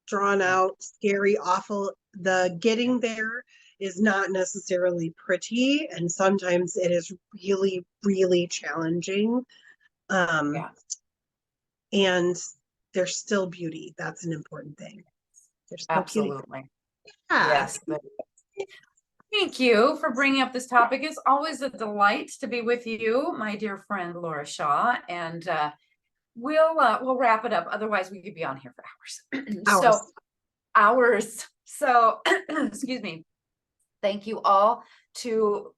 Speaker 2: drawn
Speaker 1: yeah,
Speaker 2: out, scary, awful. The getting there is not necessarily pretty, and sometimes it is really, really challenging. Um,
Speaker 1: yeah,
Speaker 2: and there's still beauty. That's an important thing. There's still beauty.
Speaker 1: absolutely.
Speaker 2: Yeah.
Speaker 1: Yes. Thank you for bringing up this topic. It's always a delight to be with you, my dear friend Laura Shaw. And we'll wrap it up. Otherwise, we could be on here for hours.
Speaker 2: Hours.
Speaker 1: Hours. So, excuse me. Thank you all to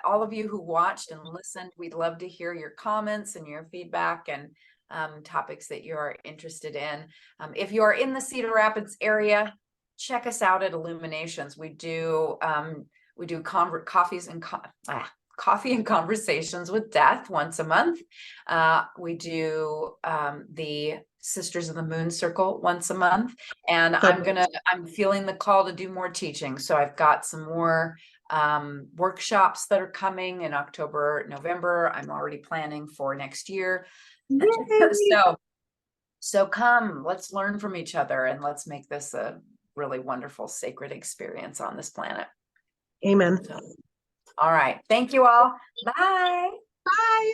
Speaker 1: all of you who watched and listened. We'd love to hear your comments and your feedback and topics that you're interested in. If you are in the Cedar Rapids area, check us out at Illuminations. We do coffee and conversations with death once a month. We do the Sisters of the Moon Circle once a month, and
Speaker 2: So
Speaker 1: I'm feeling the call to do more teaching. So I've got some more workshops that are coming in October, November. I'm already planning for next year.
Speaker 2: yay.
Speaker 1: So come, let's learn from each other and let's make this a really wonderful, sacred experience on this planet.
Speaker 2: Amen.
Speaker 1: So, all right. Thank you all. Bye.
Speaker 2: Bye.